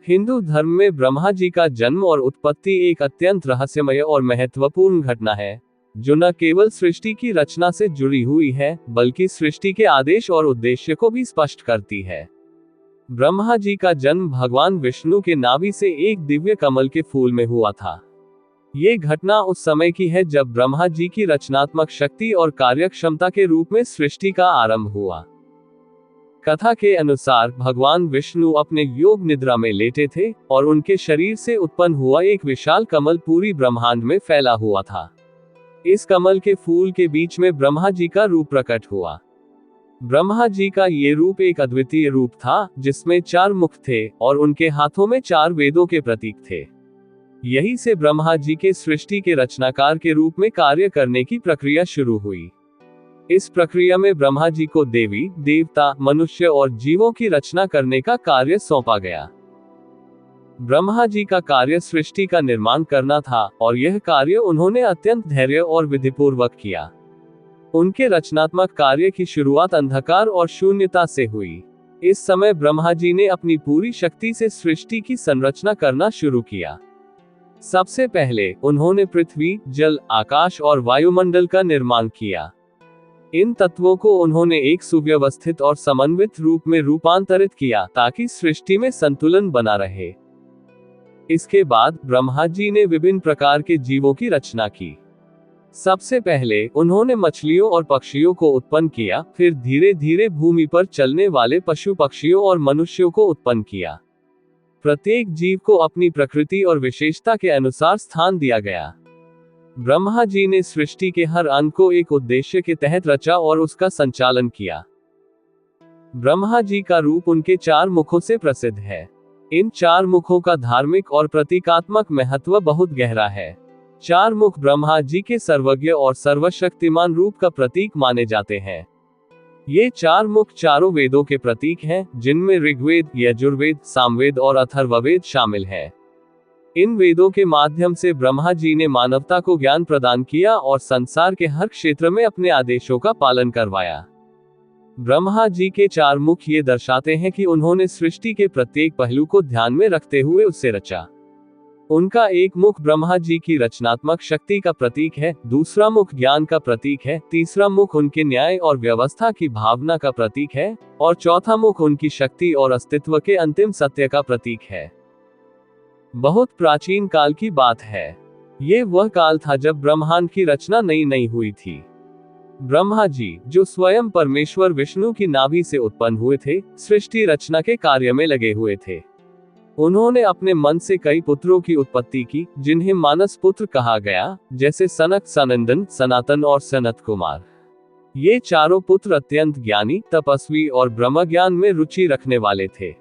हिंदू धर्म में ब्रह्मा जी का जन्म और उत्पत्ति एक अत्यंत रहस्यमय और महत्वपूर्ण घटना है, जो न केवल सृष्टि की रचना से जुड़ी हुई है, बल्कि सृष्टि के आदेश और उद्देश्य को भी स्पष्ट करती है। ब्रह्मा जी का जन्म भगवान विष्णु के नाभि से एक दिव्य कमल के फूल में हुआ था। ये घटना उस समय की है जब ब्रह्मा जी की रचनात्मक शक्ति और कार्यक्षमता के रूप में सृष्टि का आरंभ हुआ। कथा के अनुसार भगवान विष्णु अपने योग निद्रा में लेटे थे और उनके शरीर से उत्पन्न हुआ एक विशाल कमल पूरी ब्रह्मांड में फैला हुआ था। इस कमल के फूल के बीच में ब्रह्मा जी का रूप प्रकट हुआ। ब्रह्मा जी का ये रूप एक अद्वितीय रूप था, जिसमें 4 मुख थे और उनके हाथों में 4 वेदों के प्रतीक थे। यही से ब्रह्मा जी के सृष्टि के रचनाकार के रूप में कार्य करने की प्रक्रिया शुरू हुई। इस प्रक्रिया में ब्रह्मा जी को देवी, देवता, मनुष्य और जीवों की रचना करने का कार्य सौंपा गया। ब्रह्मा जी का कार्य सृष्टि का निर्माण करना था और यह कार्य उन्होंने अत्यंत धैर्य और विधिपूर्वक किया। उनके रचनात्मक कार्य की शुरुआत अंधकार और शून्यता से हुई। इस समय ब्रह्मा जी ने अपनी पूरी शक्ति से सृष्टि की संरचना करना शुरू किया। सबसे पहले उन्होंने पृथ्वी, जल, आकाश और वायुमंडल का निर्माण किया। इन तत्वों को उन्होंने एक सुव्यवस्थित और समन्वित रूप में रूपांतरित किया ताकि सृष्टि में संतुलन बना रहे। इसके बाद ब्रह्मा जी ने विभिन्न प्रकार के जीवों की रचना की। सबसे पहले उन्होंने मछलियों और पक्षियों को उत्पन्न किया, फिर धीरे धीरे भूमि पर चलने वाले पशु पक्षियों और मनुष्यों को उत्पन्न किया। प्रत्येक जीव को अपनी प्रकृति और विशेषता के अनुसार स्थान दिया गया। ब्रह्मा जी ने सृष्टि के हर अंग को एक उद्देश्य के तहत रचा और उसका संचालन किया। ब्रह्मा जी का रूप उनके 4 मुखों से प्रसिद्ध है। इन 4 मुखों का धार्मिक और प्रतीकात्मक महत्व बहुत गहरा है। 4 मुख ब्रह्मा जी के सर्वज्ञ और सर्वशक्तिमान रूप का प्रतीक माने जाते हैं। ये 4 मुख चारों वेदों के प्रतीक हैं, जिनमें ऋग्वेद, यजुर्वेद, सामवेद और अथर्ववेद शामिल हैं। इन वेदों के माध्यम से ब्रह्मा जी ने मानवता को ज्ञान प्रदान किया और संसार के हर क्षेत्र में अपने आदेशों का पालन करवाया। ब्रह्मा जी के 4 मुख ये दर्शाते हैं कि उन्होंने सृष्टि के प्रत्येक पहलू को ध्यान में रखते हुए उसे रचा। उनका एक मुख ब्रह्मा जी की रचनात्मक शक्ति का प्रतीक है, दूसरा मुख ज्ञान का प्रतीक है, तीसरा मुख उनके न्याय और व्यवस्था की भावना का प्रतीक है, और चौथा मुख उनकी शक्ति और अस्तित्व के अंतिम सत्य का प्रतीक है। बहुत प्राचीन काल की बात है। ये वह काल था जब ब्रह्मांड की रचना नई हुई थी। ब्रह्मा जी, जो स्वयं परमेश्वर विष्णु की नाभि से उत्पन्न हुए थे, सृष्टि रचना के कार्य में लगे हुए थे। उन्होंने अपने मन से कई पुत्रों की उत्पत्ति की, जिन्हें मानस पुत्र कहा गया, जैसे सनक, सनंदन, सनातन और सनत कुमार। ये चारों पुत्र अत्यंत ज्ञानी, तपस्वी और ब्रह्म ज्ञान में रुचि रखने वाले थे।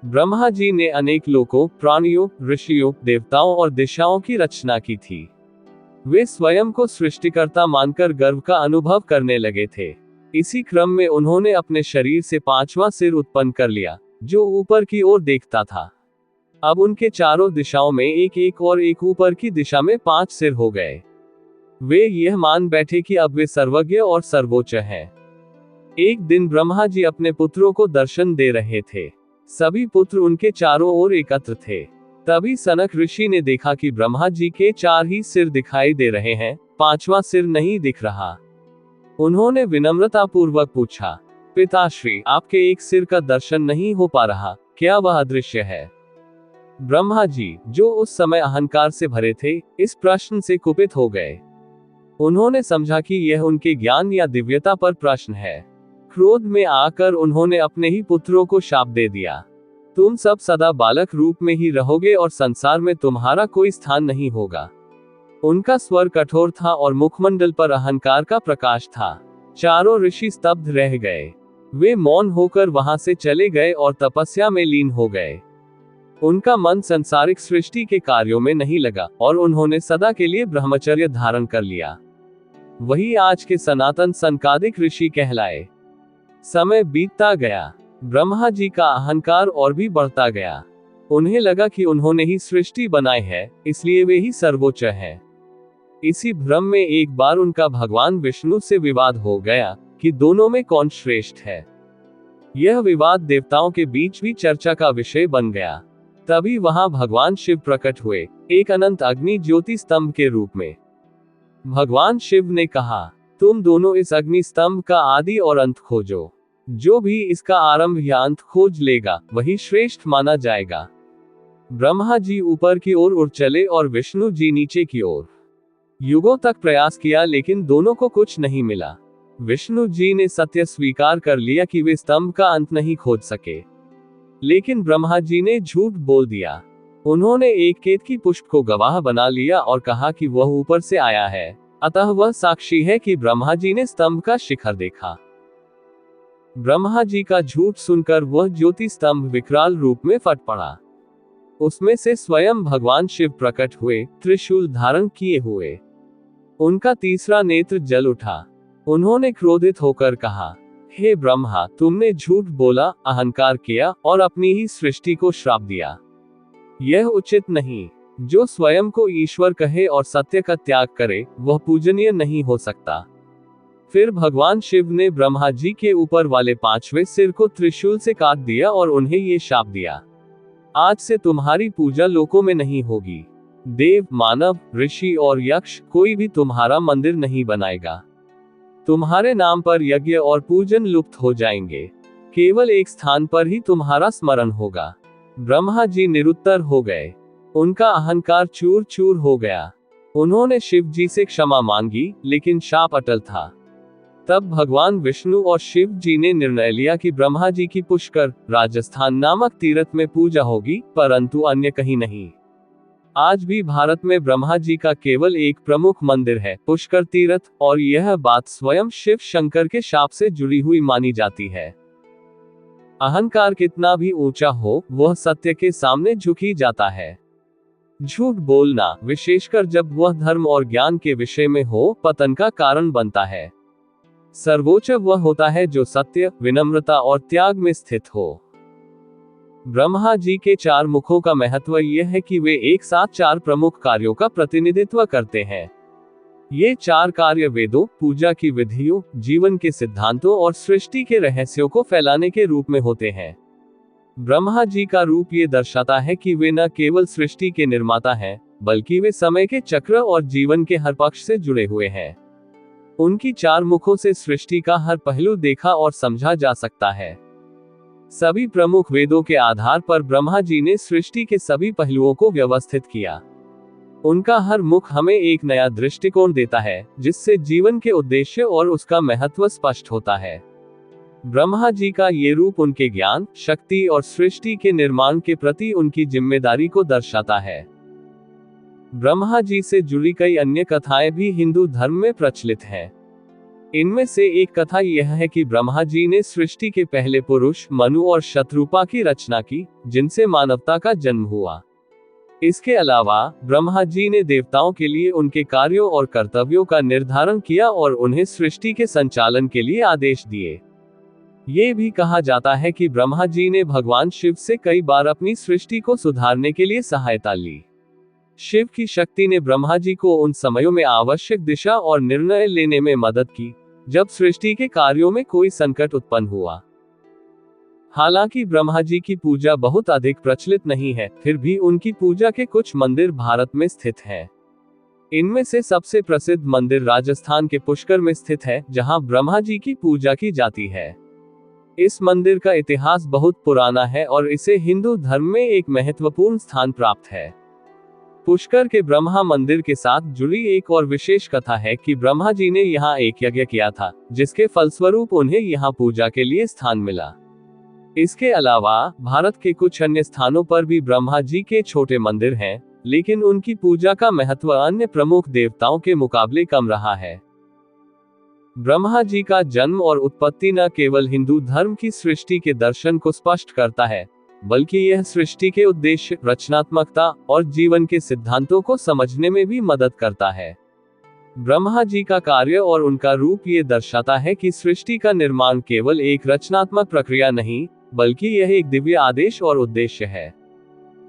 ब्रह्मा जी ने अनेक लोकों, प्राणियों, ऋषियों, देवताओं और दिशाओं की रचना की थी। वे स्वयं को सृष्टिकर्ता मानकर गर्व का अनुभव करने लगे थे। इसी क्रम में उन्होंने अपने शरीर से 5वां सिर उत्पन्न कर लिया, जो ऊपर की ओर देखता था। अब उनके चारों दिशाओं में एक और एक ऊपर की दिशा में 5 सिर हो गए। वे यह मान बैठे कि अब वे सर्वज्ञ और सर्वोच्च हैं। एक दिन ब्रह्मा जी अपने पुत्रों को दर्शन दे रहे थे। सभी पुत्र उनके चारों ओर एकत्र थे। तभी सनक ऋषि ने देखा कि ब्रह्मा जी के 4 ही सिर दिखाई दे रहे हैं, 5वां सिर नहीं दिख रहा। उन्होंने विनम्रता पूर्वक पूछा, पिताश्री, आपके एक सिर का दर्शन नहीं हो पा रहा, क्या वह अदृश्य है? ब्रह्मा जी, जो उस समय अहंकार से भरे थे, इस प्रश्न से कुपित हो गए। उन्होंने समझा कि यह उनके ज्ञान या दिव्यता पर प्रश्न है। क्रोध में आकर उन्होंने अपने ही पुत्रों को शाप दे दिया, तुम सब सदा बालक रूप में ही रहोगे और संसार में तुम्हारा कोई स्थान नहीं होगा। उनका स्वर कठोर था और मुखमंडल पर अहंकार का प्रकाश था। चारों ऋषि स्तब्ध रह गए। वे मौन होकर वहां से चले गए और तपस्या में लीन हो गए। उनका मन संसारिक सृष्टि के कार्यों में नहीं लगा और उन्होंने सदा के लिए ब्रह्मचर्य धारण कर लिया। वही आज के सनातन सनकादिक ऋषि कहलाए। समय बीतता गया। ब्रह्मा जी का अहंकार और भी बढ़ता गया। उन्हें लगा कि उन्होंने ही सृष्टि बनाई है, इसलिए वे ही सर्वोच्च हैं। इसी भ्रम में एक बार उनका भगवान विष्णु से विवाद हो गया कि दोनों में कौन श्रेष्ठ है। यह विवाद देवताओं के बीच भी चर्चा का विषय बन गया। तभी वहां भगवान शिव प्रकट हुए, एक अनंत अग्नि ज्योति स्तंभ के रूप में। भगवान शिव ने कहा, तुम दोनों इस अग्नि स्तंभ का आदि और अंत खोजो। जो भी इसका आरंभ या अंत खोज लेगा वही श्रेष्ठ माना जाएगा। ब्रह्मा जी ऊपर की ओर उड़ चले और विष्णु जी नीचे की ओर। युगों तक प्रयास किया लेकिन दोनों को कुछ नहीं मिला। विष्णु जी ने सत्य स्वीकार कर लिया कि वे स्तंभ का अंत नहीं खोज सके, लेकिन ब्रह्मा जी ने झूठ बोल दिया। उन्होंने एक केतकी पुष्प को गवाह बना लिया और कहा कि वह ऊपर से आया है, अतः वह साक्षी है कि ब्रह्मा जी ने स्तंभ का शिखर देखा। ब्रह्मा जी का झूठ सुनकर वह ज्योति स्तंभ विकराल रूप में फट पड़ा। उसमें से स्वयं भगवान शिव प्रकट हुए, त्रिशूल धारण किए हुए। उनका तीसरा नेत्र जल उठा। उन्होंने क्रोधित होकर कहा, हे ब्रह्मा, तुमने झूठ बोला, अहंकार किया और अपनी ही सृष्टि को श्राप दिया। यह उचित नहीं। जो स्वयं को ईश्वर कहे और सत्य का त्याग करे, वह पूजनीय नहीं हो सकता। फिर भगवान शिव ने ब्रह्मा जी के ऊपर वाले 5वें सिर को त्रिशूल से काट दिया और उन्हें ये शाप दिया, आज से तुम्हारी पूजा लोकों में नहीं होगी। देव, मानव, ऋषि और यक्ष कोई भी तुम्हारा मंदिर नहीं बनाएगा। तुम्हारे नाम पर यज्ञ और पूजन लुप्त हो जाएंगे। केवल एक स्थान पर ही तुम्हारा स्मरण होगा। ब्रह्मा जी निरुत्तर हो गए। उनका अहंकार चूर चूर हो गया। उन्होंने शिव जी से क्षमा मांगी, लेकिन शाप अटल था। तब भगवान विष्णु और शिव जी ने निर्णय लिया कि ब्रह्मा जी की पुष्कर, राजस्थान नामक तीर्थ में पूजा होगी, परंतु अन्य कहीं नहीं। आज भी भारत में ब्रह्मा जी का केवल एक प्रमुख मंदिर है, पुष्कर तीर्थ, और यह बात स्वयं शिव शंकर के शाप से जुड़ी हुई मानी जाती है। अहंकार कितना भी ऊंचा हो, वह सत्य के सामने झुक ही जाता है। झूठ बोलना, विशेषकर जब वह धर्म और ज्ञान के विषय में हो, पतन का कारण बनता है। सर्वोच्च वह होता है जो सत्य, विनम्रता और त्याग में स्थित हो। ब्रह्मा जी के 4 मुखों का महत्व यह है कि वे एक साथ 4 प्रमुख कार्यों का प्रतिनिधित्व करते हैं। ये 4 कार्य वेदों, पूजा की विधियों, जीवन के सिद्धांतों और सृष्टि के रहस्यों को फैलाने के रूप में होते हैं। ब्रह्मा जी का रूप ये दर्शाता है कि वे न केवल सृष्टि के निर्माता हैं, बल्कि वे समय के चक्र और जीवन के हर पक्ष से जुड़े हुए हैं। उनकी 4 मुखों से सृष्टि का हर पहलू देखा और समझा जा सकता है। सभी प्रमुख वेदों के आधार पर ब्रह्मा जी ने सृष्टि के सभी पहलुओं को व्यवस्थित किया। उनका हर मुख हमें एक नया दृष्टिकोण देता है, जिससे जीवन के उद्देश्य और उसका महत्व स्पष्ट होता है। ब्रह्मा जी का ये रूप उनके ज्ञान, शक्ति और सृष्टि के निर्माण के प्रति उनकी जिम्मेदारी को दर्शाता है। ब्रह्मा जी से जुड़ी कई अन्य कथाएं भी हिंदू धर्म में प्रचलित हैं। इनमें से एक कथा यह है कि ब्रह्मा जी ने सृष्टि के पहले पुरुष मनु और शत्रुपा की रचना की, जिनसे मानवता का जन्म हुआ। इसके अलावा ब्रह्मा जी ने देवताओं के लिए उनके कार्यों और कर्तव्यों का निर्धारण किया और उन्हें सृष्टि के संचालन के लिए आदेश दिए। ये भी कहा जाता है कि ब्रह्मा जी ने भगवान शिव से कई बार अपनी सृष्टि को सुधारने के लिए सहायता ली। शिव की शक्ति ने ब्रह्मा जी को उन समयों में आवश्यक दिशा और निर्णय लेने में मदद की, जब सृष्टि के कार्यों में कोई संकट उत्पन्न हुआ। हालांकि ब्रह्मा जी की पूजा बहुत अधिक प्रचलित नहीं है, फिर भी उनकी पूजा के कुछ मंदिर भारत में स्थित हैं। इनमें से सबसे प्रसिद्ध मंदिर राजस्थान के पुष्कर में स्थित है, जहां ब्रह्मा जी की पूजा की जाती है। इस मंदिर का इतिहास बहुत पुराना है और इसे हिंदू धर्म में एक महत्वपूर्ण स्थान प्राप्त है। पुष्कर के ब्रह्मा मंदिर के साथ जुड़ी एक और विशेष कथा है कि ब्रह्मा जी ने यहाँ एक यज्ञ किया था, जिसके फलस्वरूप उन्हें यहाँ पूजा के लिए स्थान मिला। इसके अलावा भारत के कुछ अन्य स्थानों पर भी ब्रह्मा जी के छोटे मंदिर हैं, लेकिन उनकी पूजा का महत्व अन्य प्रमुख देवताओं के मुकाबले कम रहा है। ब्रह्मा जी का जन्म और उत्पत्ति न केवल हिंदू धर्म की सृष्टि के दर्शन को स्पष्ट करता है, बल्कि यह सृष्टि के उद्देश्य, रचनात्मकता और जीवन के सिद्धांतों को समझने में भी मदद करता है। ब्रह्मा जी का कार्य और उनका रूप ये दर्शाता है कि सृष्टि का निर्माण केवल एक रचनात्मक प्रक्रिया नहीं, बल्कि यह एक दिव्य आदेश और उद्देश्य है।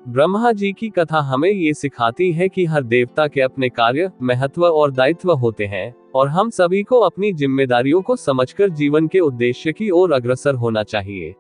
ब्रह्मा जी की कथा हमें ये सिखाती है कि हर देवता के अपने कार्य, महत्व और दायित्व होते हैं, और हम सभी को अपनी जिम्मेदारियों को समझकर जीवन के उद्देश्य की ओर अग्रसर होना चाहिए।